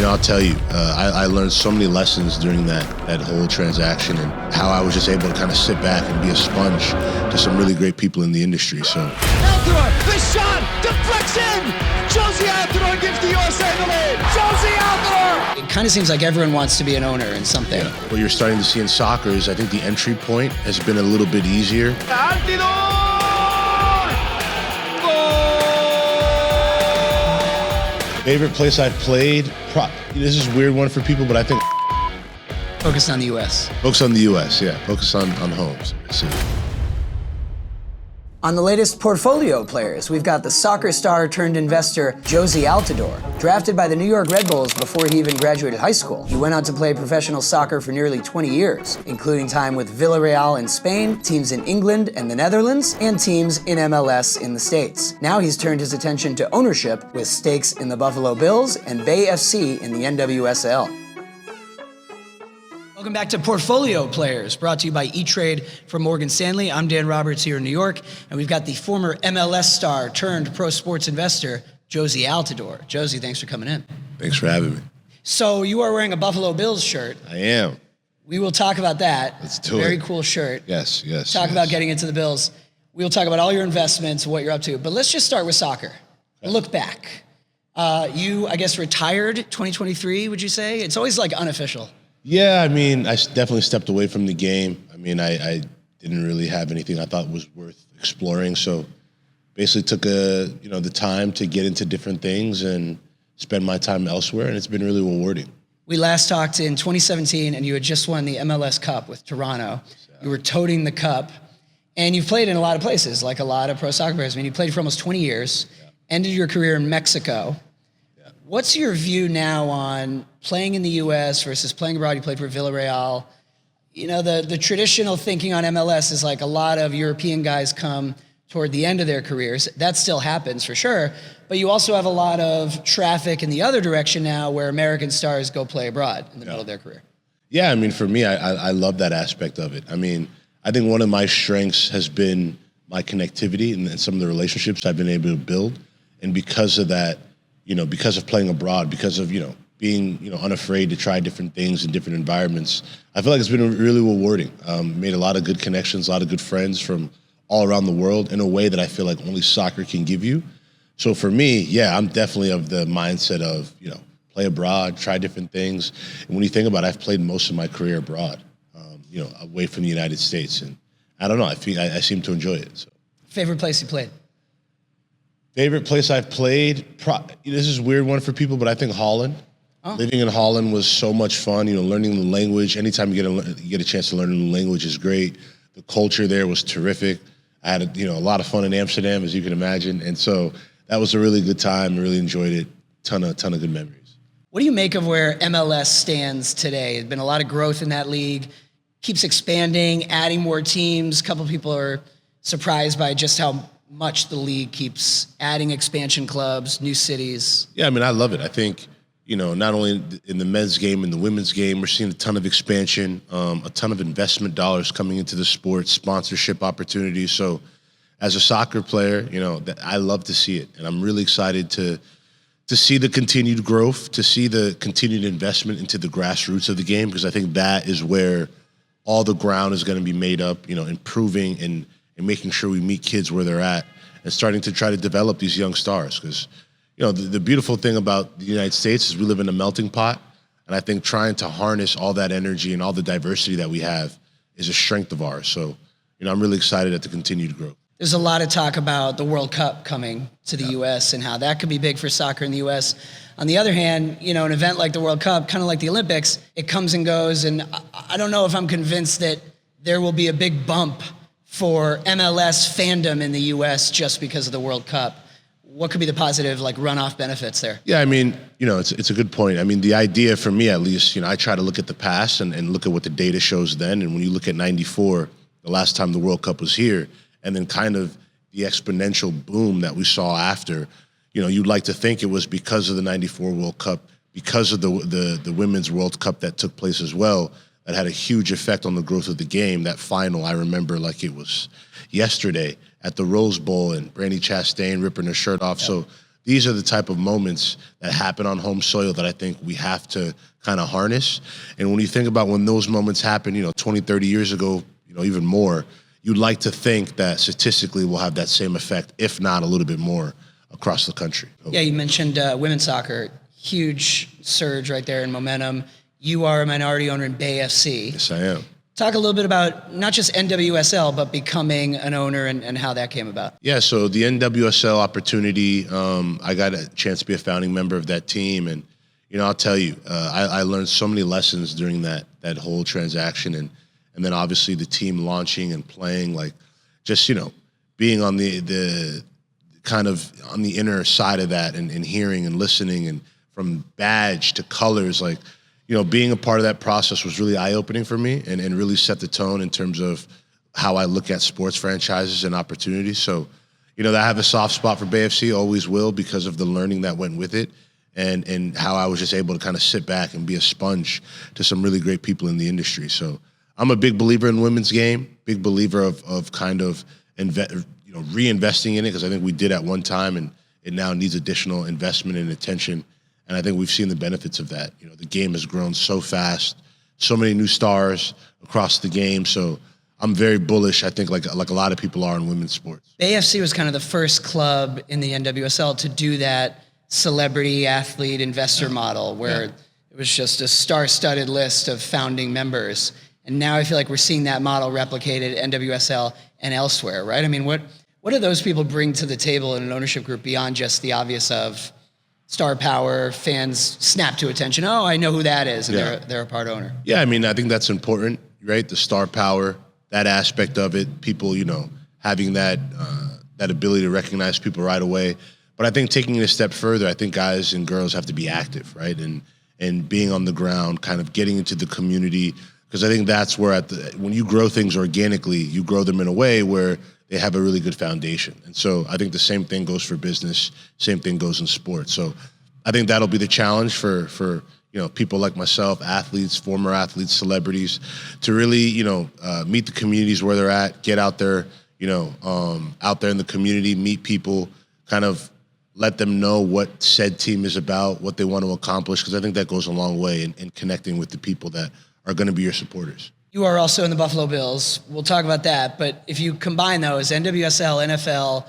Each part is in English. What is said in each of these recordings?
I'll tell you, I learned so many lessons during that whole transaction, and how I was just able to kind of sit back and be a sponge to some really great people in the industry. So Altidore, the shot, deflection! Jozy Altidore gives the USA the lead! Jozy Altidore! It kind of seems like everyone wants to be an owner in something. yeah, what you're starting to see in soccer is, I think the entry point has been a little bit easier. Altidore! Favorite place I've played? This is a weird one for people, but I think Focus on the U.S. focus on the U.S., yeah. Focus on homes. So, On the latest portfolio players, we've got the soccer star turned investor Jozy Altidore. Drafted by the New York Red Bulls before he even graduated high school, he went on to play professional soccer for nearly 20 years, including time with Villarreal in Spain, teams in England and the Netherlands, and teams in MLS in the States. Now he's turned his attention to ownership with stakes in the Buffalo Bills and Bay FC in the NWSL. Welcome back to Portfolio Players, brought to you by E-Trade from Morgan Stanley. I'm Dan Roberts here in New York, and we've got the former MLS star turned pro sports investor, Jozy Altidore. Jozy, thanks for coming in. thanks for having me. So you are wearing a Buffalo Bills shirt. I am. We will talk about that. Let's do it. Very cool shirt. Yes. Talk about getting into the Bills. We'll talk about all your investments, what you're up to. But let's just start with soccer. Okay. Look back. You, I guess, retired 2023, would you say? It's always like unofficial. Yeah, I mean, I definitely stepped away from the game. I mean, I didn't really have anything I thought was worth exploring. So basically took the time to get into different things and spend my time elsewhere, and it's been really rewarding. We last talked in 2017, and you had just won the MLS Cup with Toronto. You were toting the cup, and you've played in a lot of places, like a lot of pro soccer players. I mean, you played for almost 20 years, ended your career in Mexico. What's your view now on playing in the U.S. versus playing abroad? You played for Villarreal. You know, the traditional thinking on MLS is like a lot of European guys come toward the end of their careers. That still happens for sure. But you also have a lot of traffic in the other direction now where American stars go play abroad in the middle of their career. Yeah, I mean, for me, I love that aspect of it. I mean, I think one of my strengths has been my connectivity and some of the relationships I've been able to build. And because of that, because of playing abroad, because of, being, unafraid to try different things in different environments, I feel like it's been really rewarding. Made a lot of good connections, a lot of good friends from all around the world in a way that I feel like only soccer can give you. So for me, yeah, I'm definitely of the mindset of, play abroad, try different things. And when you think about it, I've played most of my career abroad, away from the United States. And I don't know, I seem to enjoy it. So. Favorite place you played? Favorite place I've played, this is a weird one for people, but I think Holland. Oh. Living in Holland was so much fun, learning the language. Anytime you get a chance to learn the language is great. The culture there was terrific. I had a lot of fun in Amsterdam, as you can imagine. And so that was a really good time. I really enjoyed it. Ton of good memories. What do you make of where MLS stands today? There's been a lot of growth in that league, keeps expanding, adding more teams. A couple people are surprised by just how much the league keeps adding expansion clubs, new cities. Yeah, I mean, I love it. I think, not only in the men's game and the women's game, we're seeing a ton of expansion, a ton of investment dollars coming into the sport, sponsorship opportunities. So as a soccer player, I love to see it. And I'm really excited to see the continued growth, to see the continued investment into the grassroots of the game, because I think that is where all the ground is going to be made up, improving and making sure we meet kids where they're at and starting to try to develop these young stars. Because, the beautiful thing about the United States is we live in a melting pot. And I think trying to harness all that energy and all the diversity that we have is a strength of ours. So, I'm really excited at the continued growth. There's a lot of talk about the World Cup coming to the U.S. and how that could be big for soccer in the U.S. On the other hand, an event like the World Cup, kind of like the Olympics, it comes and goes. And I don't know if I'm convinced that there will be a big bump for MLS fandom in the U.S. just because of the World Cup. What could be the positive, runoff benefits there? Yeah, I mean, it's a good point. I mean, the idea for me, at least, I try to look at the past and look at what the data shows then. And when you look at '94, the last time the World Cup was here, and then kind of the exponential boom that we saw after, you'd like to think it was because of the '94 World Cup, because of the Women's World Cup that took place as well, that had a huge effect on the growth of the game. That final, I remember like it was yesterday at the Rose Bowl and Brandi Chastain ripping her shirt off. Yep. So these are the type of moments that happen on home soil that I think we have to kind of harness. And when you think about when those moments happen, 20, 30 years ago, even more, you'd like to think that statistically we'll have that same effect, if not a little bit more, across the country. Yeah, you mentioned women's soccer, huge surge right there in momentum. You are a minority owner in Bay FC. Yes, I am. Talk a little bit about not just NWSL, but becoming an owner and how that came about. Yeah, so the NWSL opportunity, I got a chance to be a founding member of that team. And, I'll tell you, I learned so many lessons during that whole transaction. And then obviously the team launching and playing, like just, being on the kind of on the inner side of that and hearing and listening, and from badge to colors, like, being a part of that process was really eye-opening for me and really set the tone in terms of how I look at sports franchises and opportunities. So, I have a soft spot for Bay FC, always will, because of the learning that went with it and how I was just able to kind of sit back and be a sponge to some really great people in the industry. So I'm a big believer in women's game, big believer of kind of reinvesting in it, because I think we did at one time and it now needs additional investment and attention. And I think we've seen the benefits of that. The game has grown so fast, so many new stars across the game. So I'm very bullish, I think, like a lot of people are in women's sports. Bay FC was kind of the first club in the NWSL to do that celebrity athlete investor model, where it was just a star-studded list of founding members. And now I feel like we're seeing that model replicated at NWSL and elsewhere, right? I mean, what do those people bring to the table in an ownership group beyond just the obvious of star power, fans snap to attention? Oh, I know who that is, and they're a part owner. Yeah, I mean, I think that's important, right? The star power, that aspect of it, people, having that ability to recognize people right away. But I think taking it a step further, I think guys and girls have to be active, right? And being on the ground, kind of getting into the community, because I think that's where when you grow things organically, you grow them in a way where they have a really good foundation. And so I think the same thing goes for business, same thing goes in sports. So I think that'll be the challenge for people like myself, athletes, former athletes, celebrities, to really, meet the communities where they're at, get out there, out there in the community, meet people, kind of let them know what said team is about, what they want to accomplish, because I think that goes a long way in connecting with the people that are going to be your supporters. You are also in the Buffalo Bills. We'll talk about that. But if you combine those, NWSL, NFL,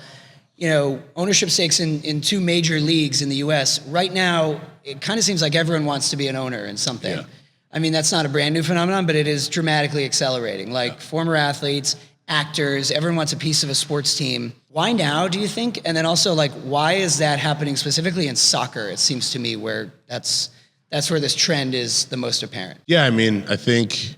ownership stakes in two major leagues in the U.S., right now, it kind of seems like everyone wants to be an owner in something. Yeah. I mean, that's not a brand new phenomenon, but it is dramatically accelerating. Like former athletes, actors, everyone wants a piece of a sports team. Why now, do you think? And then also, why is that happening specifically in soccer? It seems to me where that's where this trend is the most apparent. Yeah, I mean, I think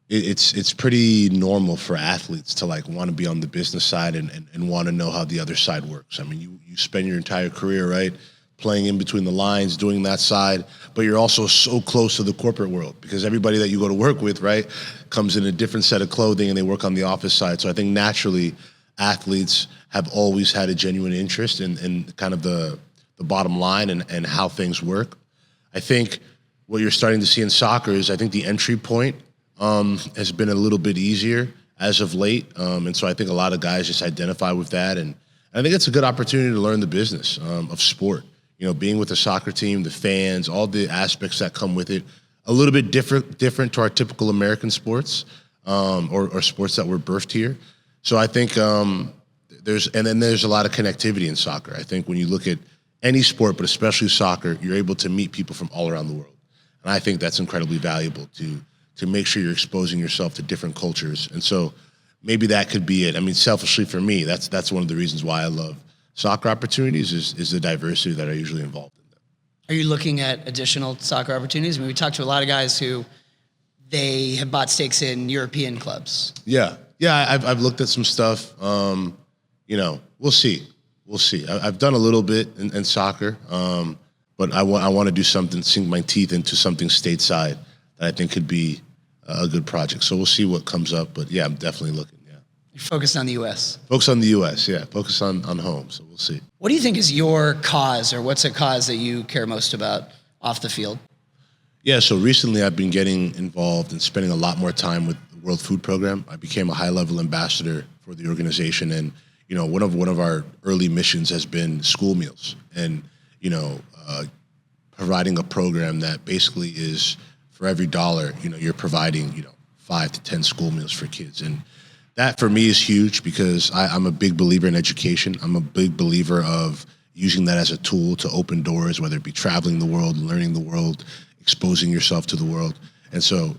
it's pretty normal for athletes to want to be on the business side and want to know how the other side works. I mean, you spend your entire career, right, playing in between the lines, doing that side, but you're also so close to the corporate world because everybody that you go to work with, right, comes in a different set of clothing and they work on the office side. So I think naturally athletes have always had a genuine interest in kind of the bottom line and how things work. I think what you're starting to see in soccer is I think the entry point has been a little bit easier as of late. And so I think a lot of guys just identify with that. And I think it's a good opportunity to learn the business of sport. Being with the soccer team, the fans, all the aspects that come with it, a little bit different to our typical American sports or sports that were birthed here. So I think there's a lot of connectivity in soccer. I think when you look at any sport, but especially soccer, you're able to meet people from all around the world. And I think that's incredibly valuable to make sure you're exposing yourself to different cultures. And so maybe that could be it. I mean, selfishly for me, that's one of the reasons why I love soccer opportunities is the diversity that are usually involved in them. Are you looking at additional soccer opportunities? I mean, we talked to a lot of guys who they have bought stakes in European clubs. Yeah, I've looked at some stuff. We'll see. I've done a little bit in soccer, but I want to do something, sink my teeth into something stateside that I think could be a good project. So we'll see what comes up. But yeah, I'm definitely looking. Yeah. You're focused on the U.S. Focus on the U.S. Yeah, focus on home. So we'll see. What do you think is your cause, or what's a cause that you care most about off the field? Yeah. So recently, I've been getting involved and spending a lot more time with the World Food Program. I became a high-level ambassador for the organization, and one of our early missions has been school meals, and providing a program that basically is for every dollar, you're providing 5 to 10 school meals for kids, and that for me is huge because I'm a big believer in education. I'm a big believer of using that as a tool to open doors, whether it be traveling the world, learning the world, exposing yourself to the world. And so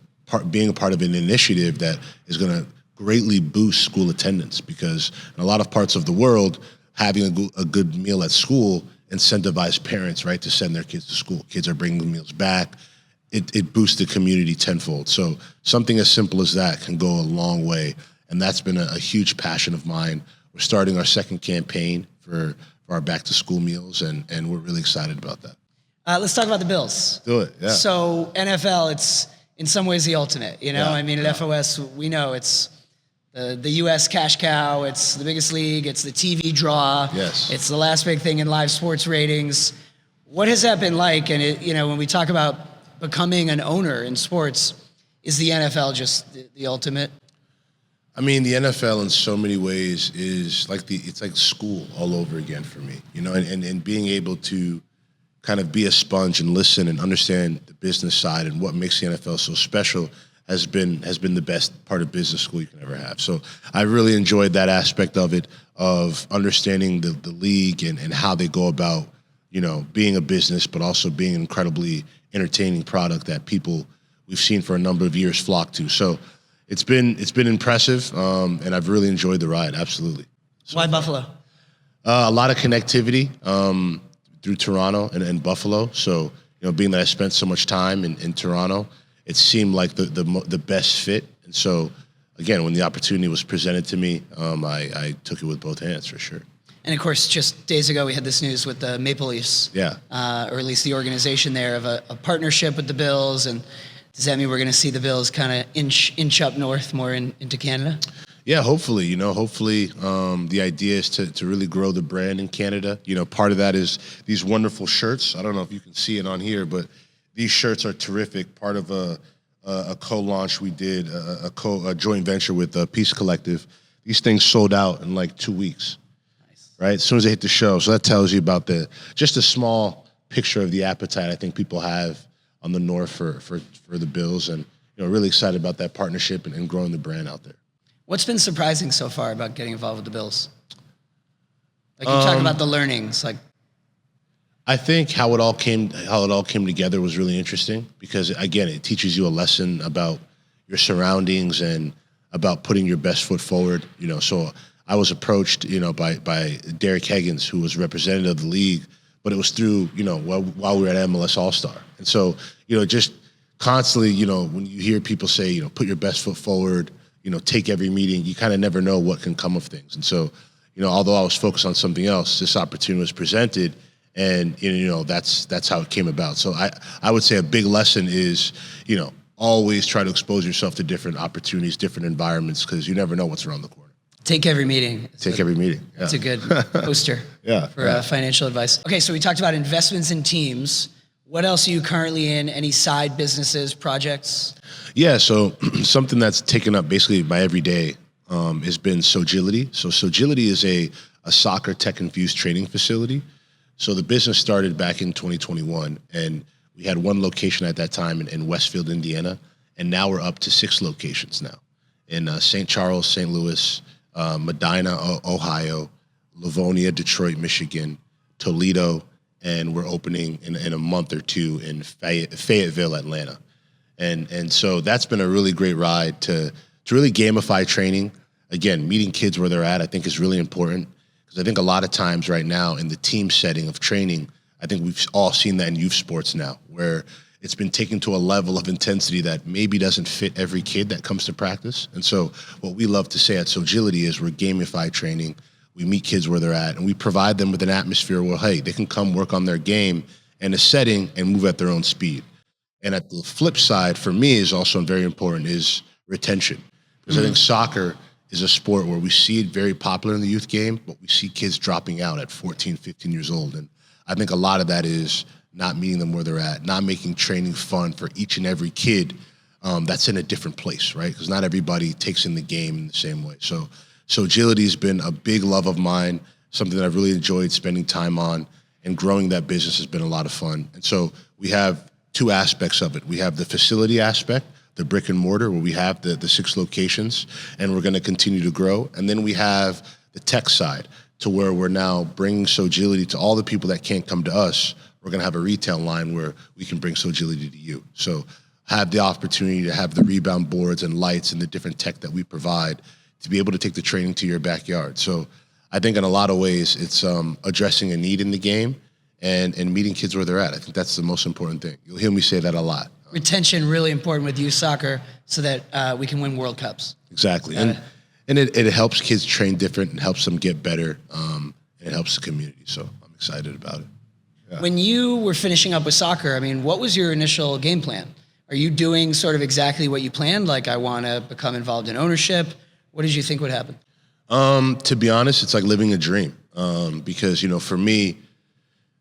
being a part of an initiative that is going to greatly boost school attendance, because in a lot of parts of the world, having a good meal at school incentivize parents, right, to send their kids to school. Kids are bringing meals back. It boosts the community tenfold. So something as simple as that can go a long way. And that's been a huge passion of mine. We're starting our second campaign for our back to school meals, and we're really excited about that. Let's talk about the Bills. Do it, yeah. So NFL, it's in some ways the ultimate, Yeah, I mean, at FOS, we know it's the U.S. cash cow, it's the biggest league, it's the TV draw. Yes. It's the last big thing in live sports ratings. What has that been like? And, when we talk about becoming an owner in sports, is the NFL just the ultimate? I mean, the NFL in so many ways is it's like school all over again for me, and being able to kind of be a sponge and listen and understand the business side and what makes the NFL so special has been the best part of business school you can ever have. So I really enjoyed that aspect of it, of understanding the league and how they go about, being a business, but also being an incredibly entertaining product that people we've seen for a number of years flock to. So it's been impressive, and I've really enjoyed the ride. Absolutely. Why Buffalo? A lot of connectivity through Toronto and Buffalo. So being that I spent so much time in Toronto, it seemed like the best fit. And so again, when the opportunity was presented to me, I took it with both hands for sure. And of course, just days ago, we had this news with the Maple Leafs. Yeah. Or at least the organization there of a partnership with the Bills. And does that mean we're going to see the Bills kind of inch up north more into Canada? Yeah, hopefully, the idea is to really grow the brand in Canada. Part of that is these wonderful shirts. I don't know if you can see it on here, but these shirts are terrific. Part of a co-launch we did, a joint venture with Peace Collective. These things sold out in like 2 weeks. Nice. Right? As soon as they hit the show. So that tells you about just a small picture of the appetite I think people have on the north for the Bills, and really excited about that partnership and growing the brand out there. What's been surprising so far about getting involved with the Bills? Like you talk about the learnings, like I think how it all came together was really interesting because again, it teaches you a lesson about your surroundings and about putting your best foot forward. So I was approached, by Derek Higgins, who was representative of the league, but it was through, while we were at MLS All-Star. And so, just constantly, when you hear people say, put your best foot forward, take every meeting, you kind of never know what can come of things. And so, although I was focused on something else, this opportunity was presented, and that's how it came about. So I would say a big lesson is, always try to expose yourself to different opportunities, different environments, because you never know what's around the corner. Take every meeting. Every meeting. Yeah. That's a good poster for financial advice. Okay, so we talked about investments in teams. What else are you currently in? Any side businesses, projects? Yeah, so something that's taken up basically my every day has been Sogility. So Sogility is a soccer tech-infused training facility. So the business started back in 2021, and we had one location at that time in Westfield, Indiana, and now we're up to 6 locations now in St. Charles, St. Louis, Medina, Ohio, Livonia, Detroit, Michigan, Toledo, and we're opening in a month or two in Fayetteville, Atlanta. And so that's been a really great ride to really gamify training. Again, meeting kids where they're at, I think is really important, because I think a lot of times right now in the team setting of training, I think we've all seen that in youth sports now, where it's been taken to a level of intensity that maybe doesn't fit every kid that comes to practice. And so what we love to say at Sogility is we're gamify training. We meet kids where they're at, and we provide them with an atmosphere where, hey, they can come work on their game in a setting and move at their own speed. And at the flip side, for me, is also very important is retention. Because I think soccer is a sport where we see it very popular in the youth game, but we see kids dropping out at 14, 15 years old. And I think a lot of that is not meeting them where they're at, not making training fun for each and every kid that's in a different place, right? Because not everybody takes in the game in the same way. So So agility has been a big love of mine, something that I've really enjoyed spending time on, and growing that business has been a lot of fun. And so we have two aspects of it. We have the facility aspect, the brick and mortar, where we have the 6 locations, and we're going to continue to grow. And then we have the tech side, to where we're now bringing Sogility to all the people that can't come to us. We're going to have a retail line where we can bring Sogility to you. So have the opportunity to have the rebound boards and lights and the different tech that we provide to be able to take the training to your backyard. So I think in a lot of ways it's addressing a need in the game and meeting kids where they're at. I think that's the most important thing. You'll hear me say that a lot. Retention really important with youth soccer so that we can win World Cups. Exactly. And it helps kids train different and helps them get better. And it helps the community. So I'm excited about it. Yeah. When you were finishing up with soccer, I mean, what was your initial game plan? Are you doing sort of exactly what you planned? Like, I want to become involved in ownership. What did you think would happen? To be honest, it's like living a dream. Because, for me,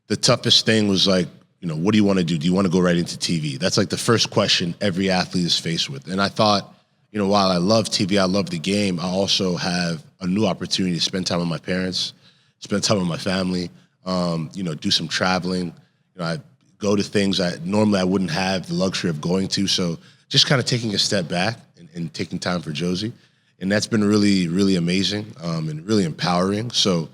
the toughest thing was like, what do you want to do? Do you want to go right into TV? That's like the first question every athlete is faced with. And I thought, while I love TV, I love the game, I also have a new opportunity to spend time with my parents, spend time with my family, do some traveling. I go to things I normally wouldn't have the luxury of going to. So just kind of taking a step back and taking time for Jozy. And that's been really, really amazing and really empowering. So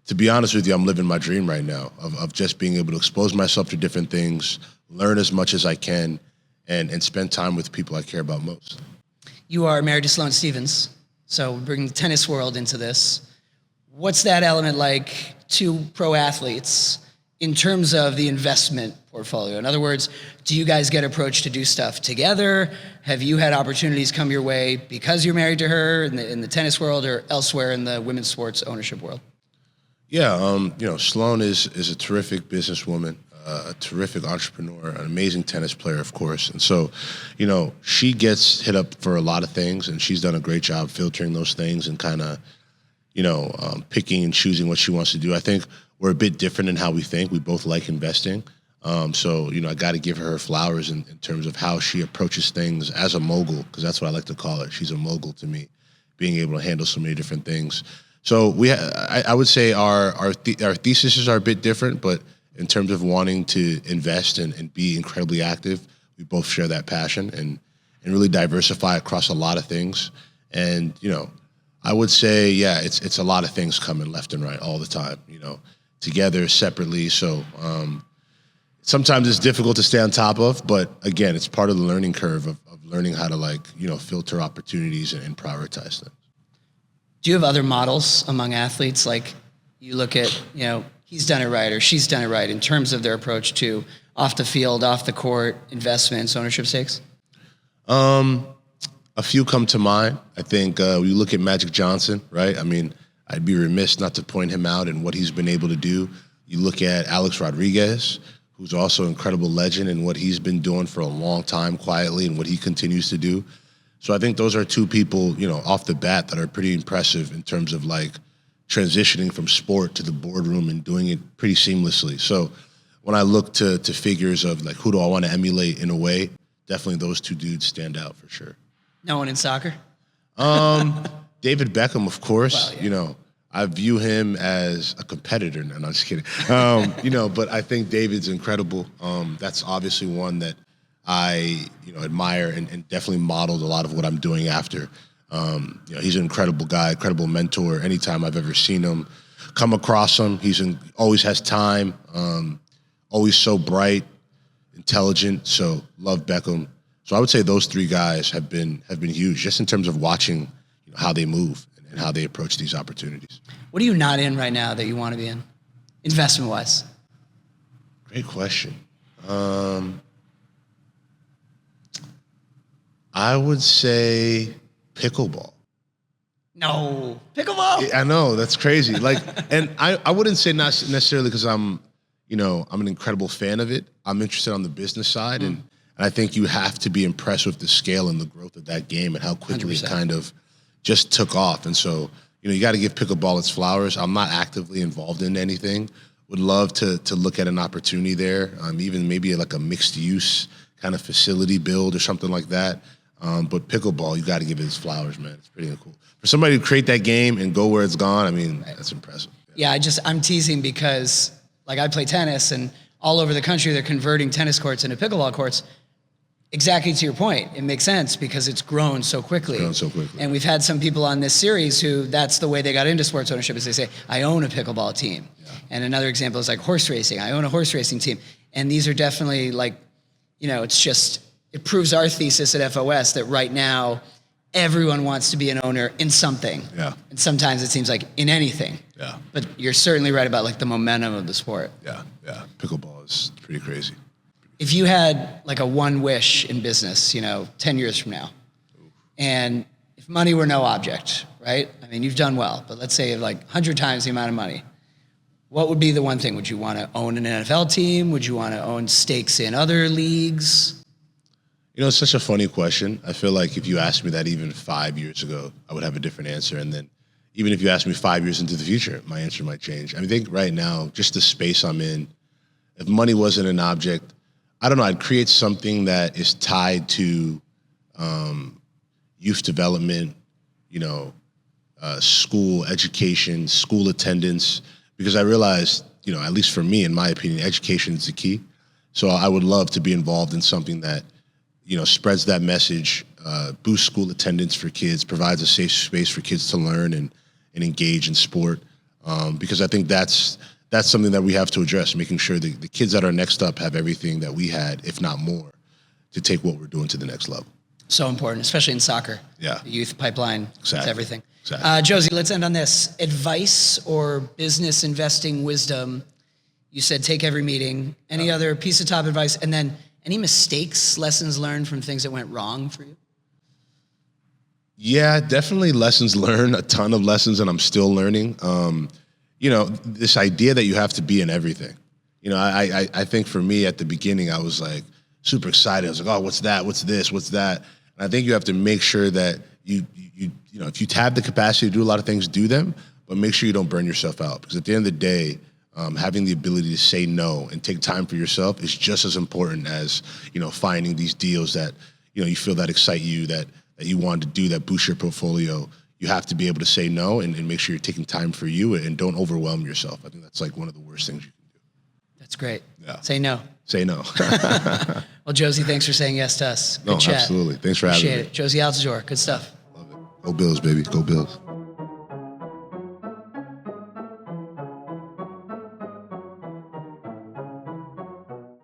to be honest with you, I'm living my dream right now of just being able to expose myself to different things, learn as much as I can, and spend time with people I care about most. You are married to Sloane Stephens, so bringing the tennis world into this. What's that element like to pro athletes in terms of the investment portfolio? In other words, do you guys get approached to do stuff together? Have you had opportunities come your way because you're married to her in the tennis world or elsewhere in the women's sports ownership world? Yeah, Sloane is a terrific businesswoman, a terrific entrepreneur, an amazing tennis player, of course. And so, she gets hit up for a lot of things, and she's done a great job filtering those things and kind of, picking and choosing what she wants to do. I think we're a bit different in how we think. We both like investing. So, I got to give her flowers in terms of how she approaches things as a mogul, because that's what I like to call her. She's a mogul to me, being able to handle so many different things. So I would say our theses are a bit different, but in terms of wanting to invest and be incredibly active, we both share that passion and really diversify across a lot of things. And, I would say, it's a lot of things coming left and right all the time, together, separately. So sometimes it's difficult to stay on top of, but again, it's part of the learning curve of learning how to filter opportunities and prioritize them. Do you have other models among athletes? Like you look at, he's done it right or she's done it right in terms of their approach to off the field, off the court, investments, ownership stakes? A few come to mind. I think we look at Magic Johnson, right? I mean, I'd be remiss not to point him out and what he's been able to do. You look at Alex Rodriguez, who's also an incredible legend and what he's been doing for a long time quietly and what he continues to do. So I think those are two people, off the bat that are pretty impressive in terms of like transitioning from sport to the boardroom and doing it pretty seamlessly. So when I look to figures of like, who do I want to emulate in a way, definitely those two dudes stand out for sure. No one in soccer? David Beckham, of course. Well, yeah. I view him as a competitor. No, I'm just kidding. But I think David's incredible. That's obviously one that I admire and definitely modeled a lot of what I'm doing after. He's an incredible guy, incredible mentor. Anytime I've ever seen him, come across him, always has time, always so bright, intelligent. So love Beckham. So I would say those three guys have been huge, just in terms of watching how they move and how they approach these opportunities. What are you not in right now that you want to be in, investment-wise? Great question. I would say pickleball. No, pickleball. I know, that's crazy. And I wouldn't say not necessarily because I'm an incredible fan of it. I'm interested on the business side, and I think you have to be impressed with the scale and the growth of that game and how quickly 100%. it kind of just took off. And so, you got to give pickleball its flowers. I'm not actively involved in anything. Would love to look at an opportunity there, even maybe like a mixed use kind of facility build or something like that. But pickleball, you got to give it its flowers, man. It's pretty cool. For somebody to create that game and go where it's gone, I mean, that's impressive. Yeah, I'm teasing because like I play tennis and all over the country they're converting tennis courts into pickleball courts. Exactly to your point. It makes sense because it's grown so quickly. And we've had some people on this series who that's the way they got into sports ownership is they say, I own a pickleball team. Yeah. And another example is like horse racing. I own a horse racing team. And these are definitely like, it proves our thesis at FOS that right now everyone wants to be an owner in something. Yeah. And sometimes it seems like in anything. Yeah. But you're certainly right about like the momentum of the sport. Yeah. Pickleball is pretty crazy. If you had like a one wish in business, 10 years from now, and if money were no object, right? I mean, you've done well, but let's say like 100 times the amount of money. What would be the one thing? Would you want to own an NFL team? Would you want to own stakes in other leagues? It's such a funny question. I feel like if you asked me that even 5 years ago, I would have a different answer. And then even if you asked me 5 years into the future, my answer might change. I think right now, just the space I'm in, if money wasn't an object, I don't know, I'd create something that is tied to youth development, school education, school attendance, because I realized, at least for me, in my opinion, education is the key. So I would love to be involved in something that, spreads that message, boosts school attendance for kids, provides a safe space for kids to learn and engage in sport. Because I think that's something that we have to address, making sure that the kids that are next up have everything that we had, if not more, to take what we're doing to the next level. So important, especially in soccer. Yeah. The youth pipeline, exactly. It's everything. Exactly. Jozy, let's end on this. Advice or business investing wisdom? You said take every meeting. Any other piece of top advice? And then any mistakes, lessons learned from things that went wrong for you? Yeah, definitely lessons learned, a ton of lessons, and I'm still learning. This idea that you have to be in everything. I think for me at the beginning, I was like super excited. I was like, oh, what's that? What's this? What's that? And I think you have to make sure that you if you have the capacity to do a lot of things, do them, but make sure you don't burn yourself out. Because at the end of the day, having the ability to say no and take time for yourself is just as important as, finding these deals that, you feel that excite you, that you want to do, that boost your portfolio. You have to be able to say no and make sure you're taking time for you and don't overwhelm yourself. I think that's like one of the worst things you can do. That's great. Yeah. Say no. Say no. Well, Jozy, thanks for saying yes to us. Good no, chat. Absolutely. Thanks for having me. Appreciate it. Jozy Altidore. Good stuff. Love it. Go Bills, baby. Go Bills.